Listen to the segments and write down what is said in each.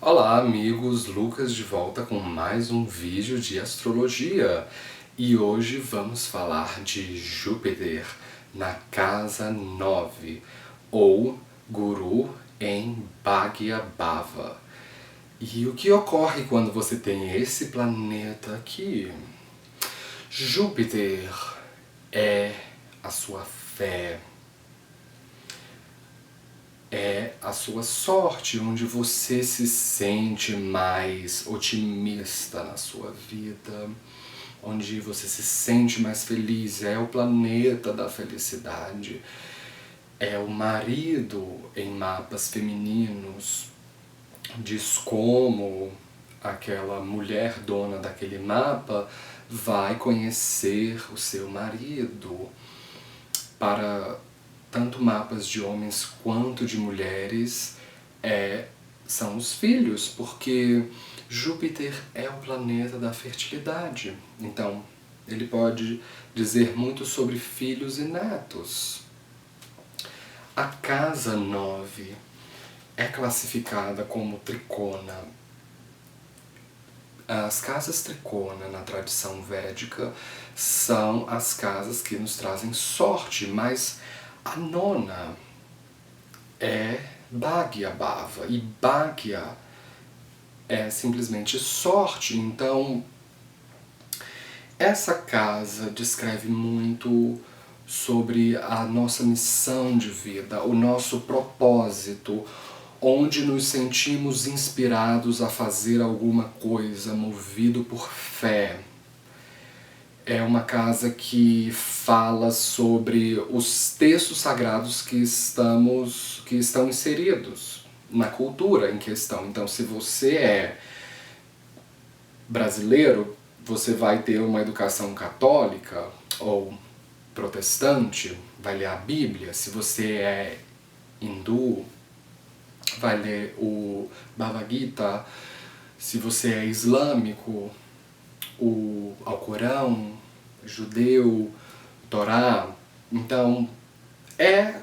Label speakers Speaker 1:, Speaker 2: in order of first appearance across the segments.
Speaker 1: Olá amigos, Lucas de volta com mais um vídeo de astrologia e hoje vamos falar de Júpiter na casa 9 ou Guru em Bhagyabhava. E o que ocorre quando você tem esse planeta aqui? Júpiter é a sua fé, é a sua sorte, onde você se sente mais otimista na sua vida, onde você se sente mais feliz, é o planeta da felicidade, é o marido em mapas femininos, diz como aquela mulher dona daquele mapa vai conhecer o seu marido. Para tanto mapas de homens quanto de mulheres são os filhos, porque Júpiter é o planeta da fertilidade. Então, ele pode dizer muito sobre filhos e netos. A casa 9 é classificada como tricona. As casas tricona na tradição védica são as casas que nos trazem sorte, mas a nona é Bhagyabhava, e Bhagya é simplesmente sorte. Então, essa casa descreve muito sobre a nossa missão de vida, o nosso propósito, onde nos sentimos inspirados a fazer alguma coisa, movido por fé. É uma casa que fala sobre os textos sagrados que estão inseridos na cultura em questão. Então, se você é brasileiro, você vai ter uma educação católica ou protestante, vai ler a Bíblia. Se você é hindu, vai ler o Bhagavad Gita. Se você é islâmico, o Alcorão, judeu, Torá. Então, é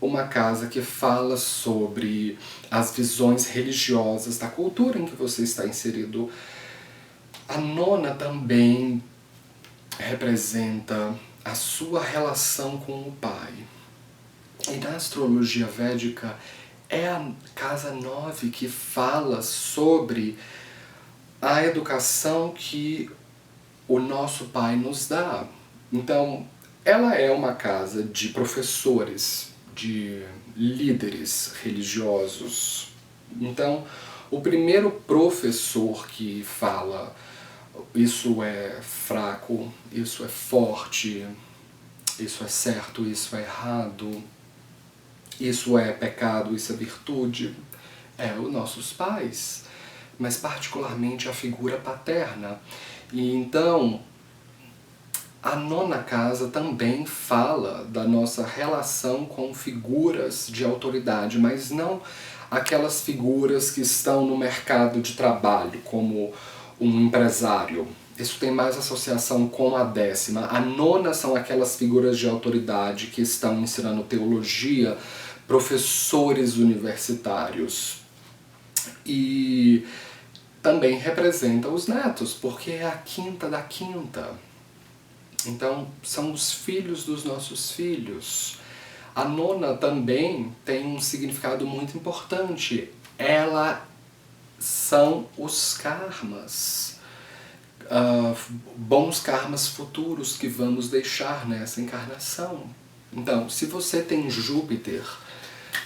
Speaker 1: uma casa que fala sobre as visões religiosas da cultura em que você está inserido. A nona também representa a sua relação com o pai. E na astrologia védica é a casa 9 que fala sobre a educação que o nosso pai nos dá. Então, ela é uma casa de professores, de líderes religiosos. Então, o primeiro professor que fala isso é fraco, isso é forte, isso é certo, isso é errado, isso é pecado, isso é virtude, é os nossos pais, mas particularmente a figura paterna. E então, a nona casa também fala da nossa relação com figuras de autoridade, mas não aquelas figuras que estão no mercado de trabalho, como um empresário. Isso tem mais associação com a 10ª. A nona são aquelas figuras de autoridade que estão ensinando teologia, professores universitários. E também representa os netos, porque é a quinta da quinta. Então, são os filhos dos nossos filhos. A nona também tem um significado muito importante. Ela são os karmas, bons karmas futuros que vamos deixar nessa encarnação. Então, se você tem Júpiter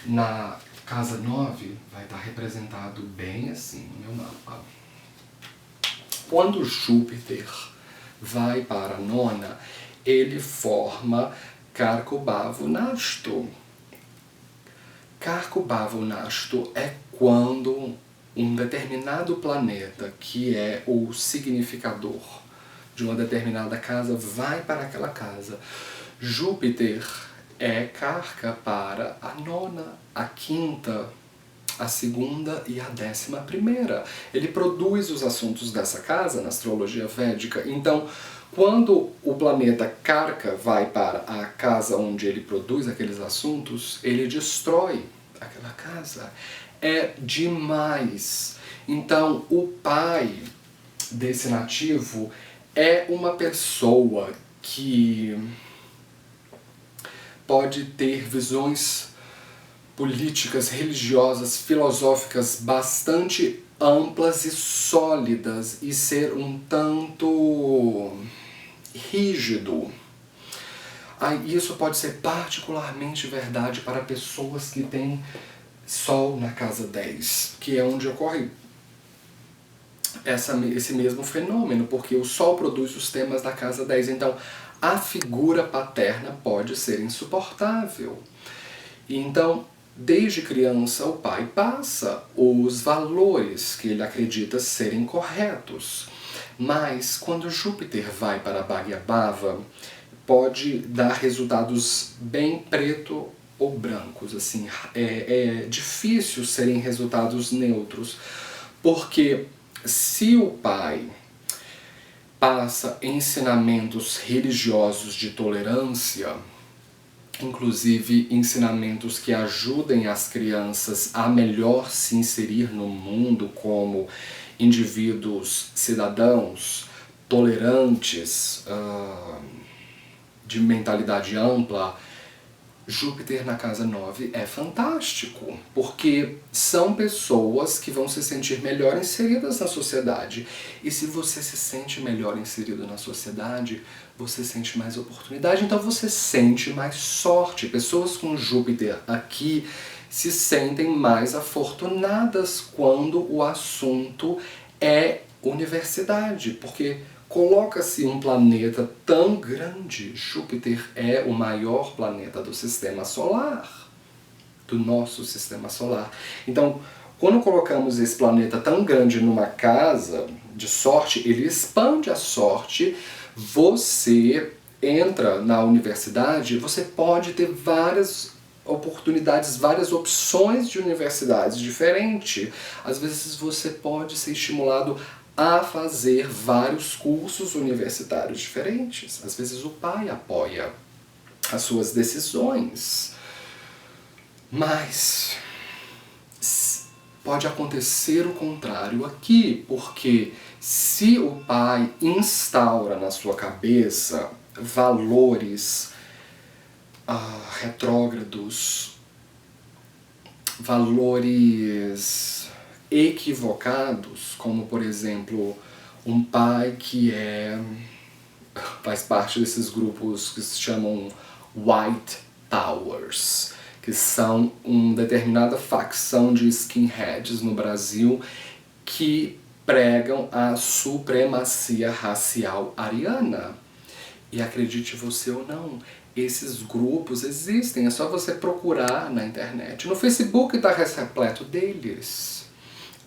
Speaker 1: na casa 9, vai estar representado bem assim no meu mapa. Quando Júpiter vai para a nona, ele forma Karkobhava-Nastu. Karkobhava-Nastu é quando um determinado planeta, que é o significador de uma determinada casa, vai para aquela casa. Júpiter é Karka para a nona, a quinta, a segunda e a 11ª. Ele produz os assuntos dessa casa na astrologia védica. Então, quando o planeta Karka vai para a casa onde ele produz aqueles assuntos, ele destrói aquela casa. É demais. Então, o pai desse nativo é uma pessoa que pode ter visões políticas, religiosas, filosóficas bastante amplas e sólidas e ser um tanto rígido. Isso pode ser particularmente verdade para pessoas que têm Sol na casa 10, que é onde ocorre esse mesmo fenômeno, porque o Sol produz os temas da casa 10. Então, a figura paterna pode ser insuportável. Então, desde criança, o pai passa os valores que ele acredita serem corretos. Mas, quando Júpiter vai para Bhagyabhava, pode dar resultados bem preto ou brancos. Assim, é difícil serem resultados neutros, porque se o pai passa ensinamentos religiosos de tolerância, inclusive ensinamentos que ajudem as crianças a melhor se inserir no mundo como indivíduos cidadãos, tolerantes, de mentalidade ampla, Júpiter na casa 9 é fantástico, porque são pessoas que vão se sentir melhor inseridas na sociedade. E se você se sente melhor inserido na sociedade, você sente mais oportunidade, então você sente mais sorte. Pessoas com Júpiter aqui se sentem mais afortunadas quando o assunto é universidade, porque coloca-se um planeta tão grande. Júpiter é o maior planeta do sistema solar, do nosso sistema solar. Então, quando colocamos esse planeta tão grande numa casa de sorte, ele expande a sorte. Você entra na universidade, você pode ter várias oportunidades, várias opções de universidades diferentes. Às vezes você pode ser estimulado a fazer vários cursos universitários diferentes. Às vezes o pai apoia as suas decisões. Mas pode acontecer o contrário aqui, porque se o pai instaura na sua cabeça valores retrógrados, valores equivocados, como por exemplo um pai que faz parte desses grupos que se chamam White Towers, que são uma determinada facção de skinheads no Brasil que pregam a supremacia racial ariana. E acredite você ou não, esses grupos existem, é só você procurar na internet. No Facebook está repleto deles.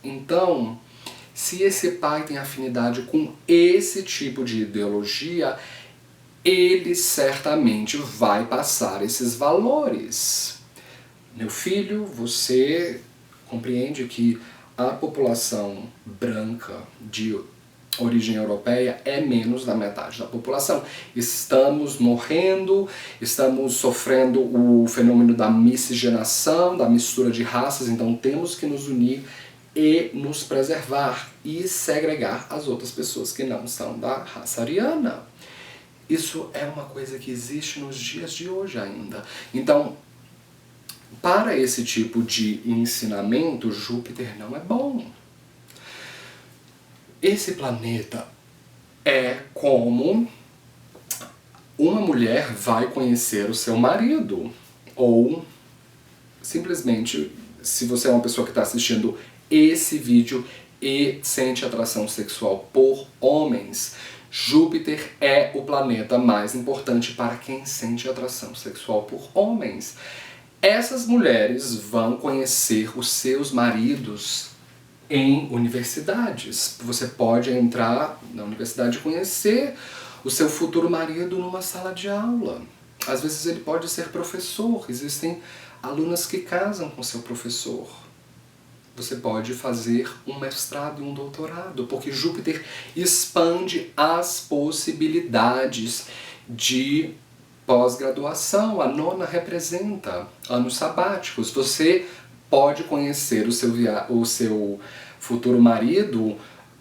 Speaker 1: Então, se esse pai tem afinidade com esse tipo de ideologia, ele certamente vai passar esses valores. Meu filho, você compreende que a população branca de origem europeia é menos da metade da população. Estamos morrendo, estamos sofrendo o fenômeno da miscigenação, da mistura de raças, então temos que nos unir e nos preservar e segregar as outras pessoas que não são da raça ariana. Isso é uma coisa que existe nos dias de hoje ainda. Então, para esse tipo de ensinamento, Júpiter não é bom. Esse planeta é como uma mulher vai conhecer o seu marido, ou simplesmente, se você é uma pessoa que está assistindo esse vídeo e sente atração sexual por homens, Júpiter é o planeta mais importante para quem sente atração sexual por homens. Essas mulheres vão conhecer os seus maridos em universidades. Você pode entrar na universidade e conhecer o seu futuro marido numa sala de aula. Às vezes ele pode ser professor. Existem alunas que casam com seu professor. Você pode fazer um mestrado e um doutorado, porque Júpiter expande as possibilidades de pós-graduação. A 9ª representa anos sabáticos. Você pode conhecer o seu futuro marido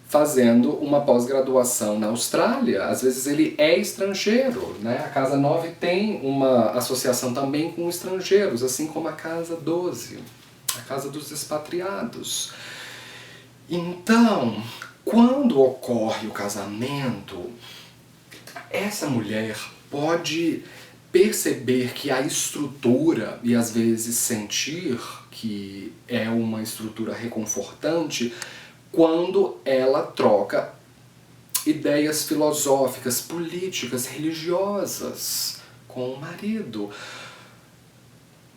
Speaker 1: fazendo uma pós-graduação na Austrália. Às vezes ele é estrangeiro, né? A Casa 9 tem uma associação também com estrangeiros, assim como a Casa 12, a Casa dos Expatriados. Então, quando ocorre o casamento, essa mulher pode perceber que a estrutura, e às vezes sentir que é uma estrutura reconfortante, quando ela troca ideias filosóficas, políticas, religiosas com o marido.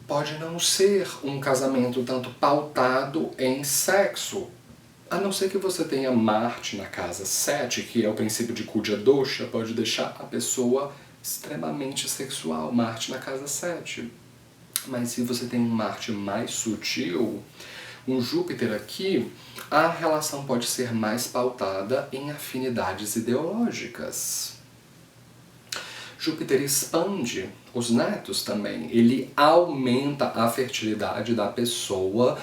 Speaker 1: Pode não ser um casamento tanto pautado em sexo, a não ser que você tenha Marte na casa 7, que é o princípio de Kudya Dosha, pode deixar a pessoa extremamente sexual, Marte na casa 7. Mas se você tem um Marte mais sutil, um Júpiter aqui, a relação pode ser mais pautada em afinidades ideológicas. Júpiter expande os netos também, ele aumenta a fertilidade da pessoa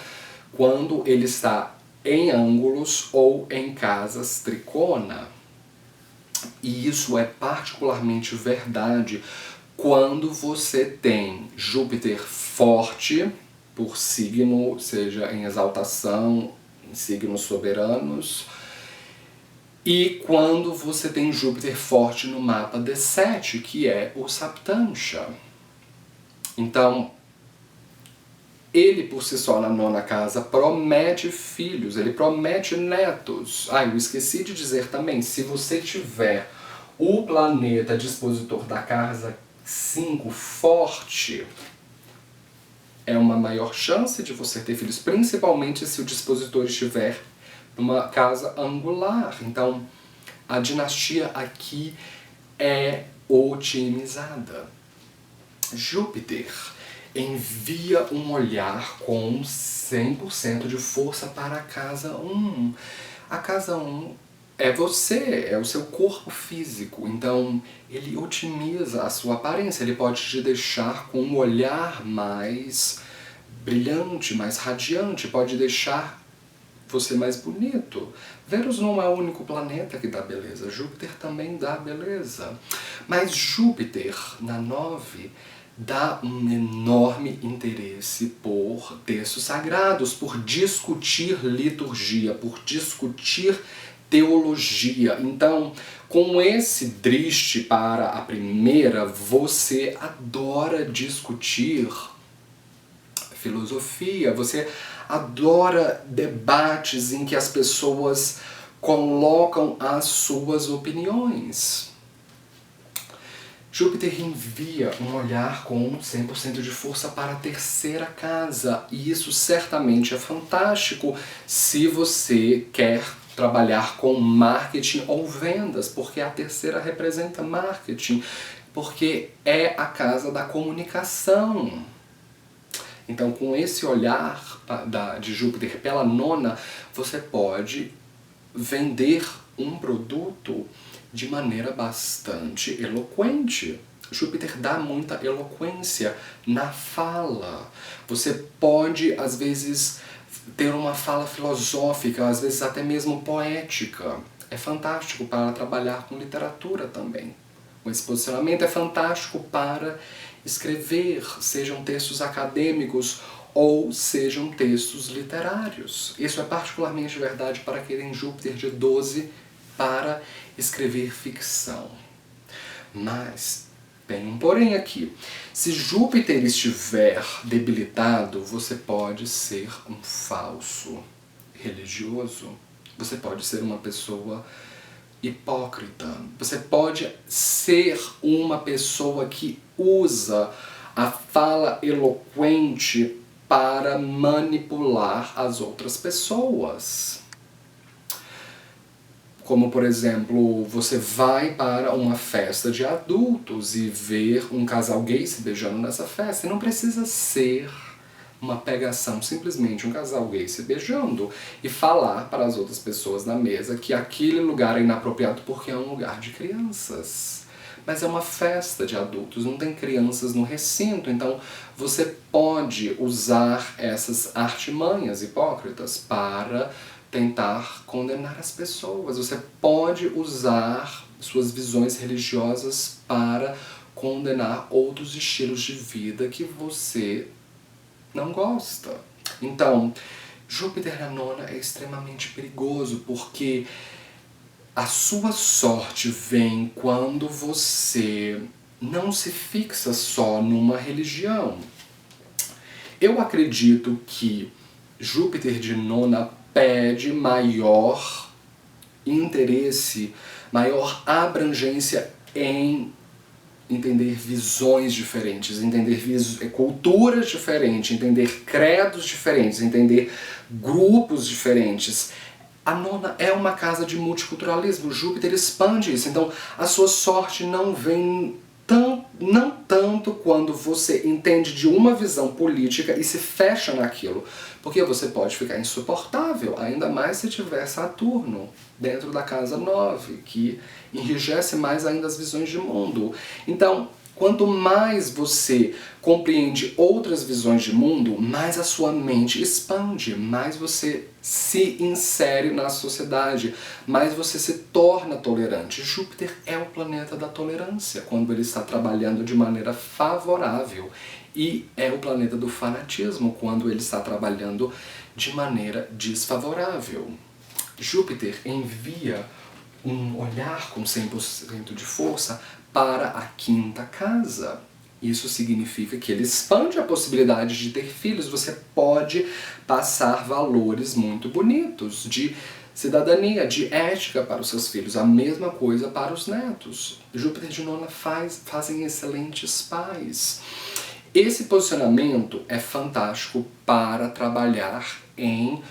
Speaker 1: quando ele está em ângulos ou em casas tricona. E isso é particularmente verdade quando você tem Júpiter forte por signo, seja em exaltação, em signos soberanos, e quando você tem Júpiter forte no mapa D7, que é o Saptansha. Então, ele por si só na 9ª casa promete filhos, ele promete netos. Eu esqueci de dizer também, se você tiver o planeta dispositor da casa 5 forte, é uma maior chance de você ter filhos, principalmente se o dispositor estiver numa casa angular. Então, a dinastia aqui é otimizada. Júpiter envia um olhar com 100% de força para a casa 1. A casa 1 é você, é o seu corpo físico, então ele otimiza a sua aparência, ele pode te deixar com um olhar mais brilhante, mais radiante, pode deixar você mais bonito. Vênus não é o único planeta que dá beleza, Júpiter também dá beleza. Mas Júpiter, na 9, dá um enorme interesse por textos sagrados, por discutir liturgia, por discutir teologia. Então, com esse driste para a primeira, você adora discutir filosofia, você adora debates em que as pessoas colocam as suas opiniões. Júpiter envia um olhar com 100% de força para a 3ª casa, e isso certamente é fantástico se você quer trabalhar com marketing ou vendas, porque a 3ª representa marketing, porque é a casa da comunicação. Então, com esse olhar de Júpiter pela 9ª, você pode vender um produto de maneira bastante eloquente. Júpiter dá muita eloquência na fala. Você pode, às vezes, ter uma fala filosófica, às vezes até mesmo poética. É fantástico para trabalhar com literatura também. Esse posicionamento é fantástico para escrever, sejam textos acadêmicos ou sejam textos literários. Isso é particularmente verdade para quem tem Júpiter de 12 para escrever ficção. Mas tem um porém aqui. Se Júpiter estiver debilitado, você pode ser um falso religioso. Você pode ser uma pessoa hipócrita. Você pode ser uma pessoa que usa a fala eloquente para manipular as outras pessoas. Como, por exemplo, você vai para uma festa de adultos e ver um casal gay se beijando nessa festa. E não precisa ser uma pegação, simplesmente um casal gay se beijando, e falar para as outras pessoas na mesa que aquele lugar é inapropriado porque é um lugar de crianças. Mas é uma festa de adultos, não tem crianças no recinto, então você pode usar essas artimanhas hipócritas para tentar condenar as pessoas. Você pode usar suas visões religiosas para condenar outros estilos de vida que você não gosta. Então, Júpiter na nona é extremamente perigoso, porque a sua sorte vem quando você não se fixa só numa religião. Eu acredito que Júpiter de nona pede maior interesse, maior abrangência em entender visões diferentes, entender culturas diferentes, entender credos diferentes, entender grupos diferentes. A nona é uma casa de multiculturalismo, Júpiter expande isso, então a sua sorte não vem não tanto quando você entende de uma visão política e se fecha naquilo, porque você pode ficar insuportável, ainda mais se tiver Saturno dentro da casa 9, que enrijece mais ainda as visões de mundo. Então, quanto mais você compreende outras visões de mundo, mais a sua mente expande, mais você se insere na sociedade, mais você se torna tolerante. Júpiter é o planeta da tolerância, quando ele está trabalhando de maneira favorável, e é o planeta do fanatismo, quando ele está trabalhando de maneira desfavorável. Júpiter envia um olhar com 100% de força para a quinta casa. Isso significa que ele expande a possibilidade de ter filhos. Você pode passar valores muito bonitos de cidadania, de ética para os seus filhos. A mesma coisa para os netos. Júpiter de nona fazem excelentes pais. Esse posicionamento é fantástico para trabalhar em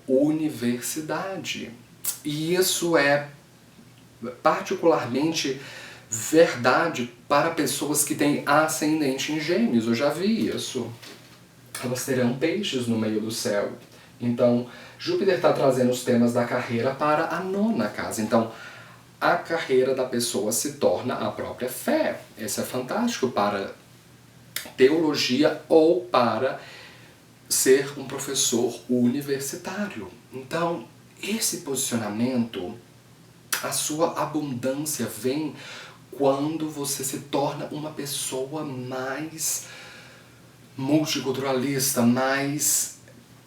Speaker 1: universidade. E isso é particularmente verdade para pessoas que têm ascendente em Gêmeos. Eu já vi isso. Elas terão peixes no meio do céu. Então, Júpiter está trazendo os temas da carreira para a nona casa. Então, a carreira da pessoa se torna a própria fé. Isso é fantástico para teologia ou para ser um professor universitário. Então, esse posicionamento, a sua abundância vem quando você se torna uma pessoa mais multiculturalista, mais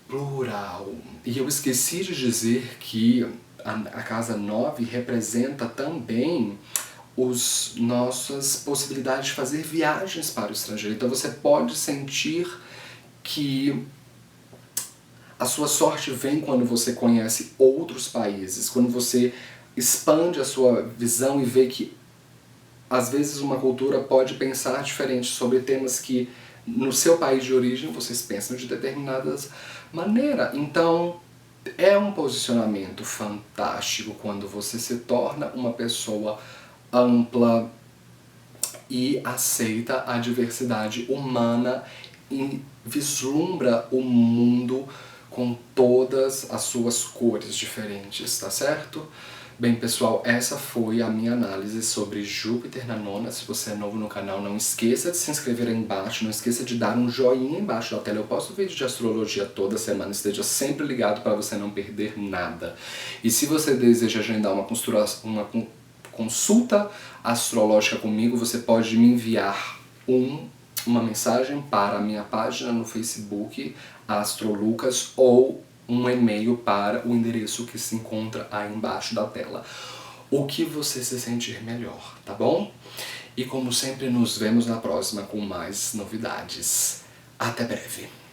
Speaker 1: plural. E eu esqueci de dizer que a casa 9 representa também nossas possibilidades de fazer viagens para o estrangeiro. Então você pode sentir que a sua sorte vem quando você conhece outros países, quando você expande a sua visão e vê que às vezes uma cultura pode pensar diferente sobre temas que no seu país de origem vocês pensam de determinada maneira. Então é um posicionamento fantástico quando você se torna uma pessoa ampla e aceita a diversidade humana e vislumbra o mundo com todas as suas cores diferentes, tá certo? Bem, pessoal, essa foi a minha análise sobre Júpiter na nona. Se você é novo no canal, não esqueça de se inscrever aí embaixo, não esqueça de dar um joinha embaixo da tela. Eu posto vídeo de astrologia toda semana, esteja sempre ligado para você não perder nada. E se você deseja agendar uma consulta astrológica comigo, você pode me enviar uma mensagem para a minha página no Facebook, AstroLucas, ou um e-mail para o endereço que se encontra aí embaixo da tela. O que você se sentir melhor, tá bom? E como sempre, nos vemos na próxima com mais novidades. Até breve!